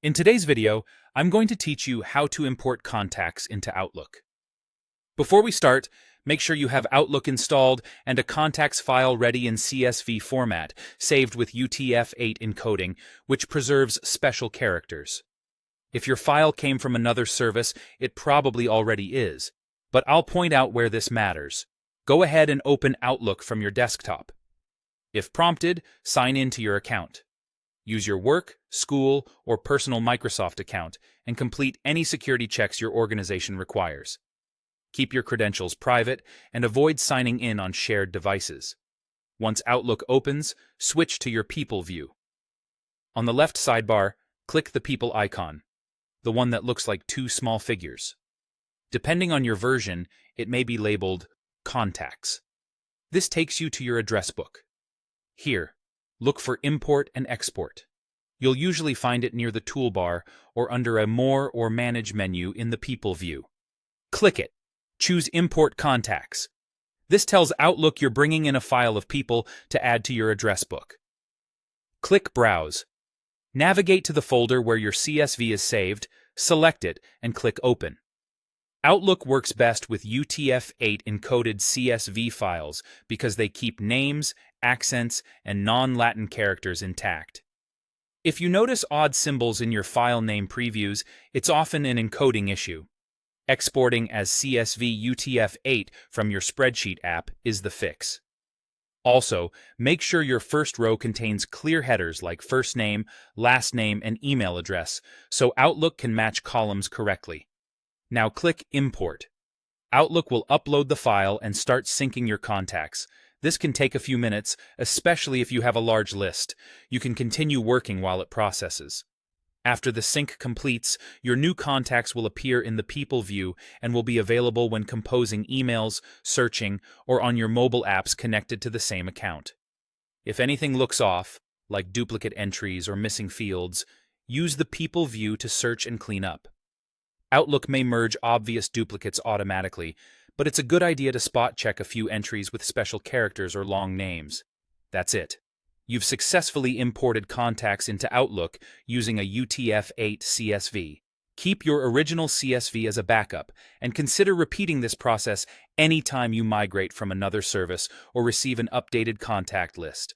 In today's video, I'm going to teach you how to import contacts into Outlook. Before we start, make sure you have Outlook installed and a contacts file ready in CSV format, saved with UTF-8 encoding, which preserves special characters. If your file came from another service, it probably already is, but I'll point out where this matters. Go ahead and open Outlook from your desktop. If prompted, sign in to your account. Use your work, school, or personal Microsoft account and complete any security checks your organization requires. Keep your credentials private and avoid signing in on shared devices. Once Outlook opens, switch to your People view. On the left sidebar, click the People icon, the one that looks like two small figures. Depending on your version, it may be labeled Contacts. This takes you to your address book. Here, look for Import and Export. You'll usually find it near the toolbar or under a More or Manage menu in the People view. Click it. Choose Import Contacts. This tells Outlook you're bringing in a file of people to add to your address book. Click Browse. Navigate to the folder where your CSV is saved, select it, and click Open. Outlook works best with UTF-8 encoded CSV files because they keep names, accents, and non-Latin characters intact. If you notice odd symbols in your file name previews, it's often an encoding issue. Exporting as CSV UTF-8 from your spreadsheet app is the fix. Also, make sure your first row contains clear headers like first name, last name, and email address, so Outlook can match columns correctly. Now click Import. Outlook will upload the file and start syncing your contacts. This can take a few minutes, especially if you have a large list. You can continue working while it processes. After the sync completes, your new contacts will appear in the People view and will be available when composing emails, searching, or on your mobile apps connected to the same account. If anything looks off, like duplicate entries or missing fields, use the People view to search and clean up. Outlook may merge obvious duplicates automatically, but it's a good idea to spot check a few entries with special characters or long names. That's it. You've successfully imported contacts into Outlook using a UTF-8 CSV. Keep your original CSV as a backup, and consider repeating this process anytime you migrate from another service or receive an updated contact list.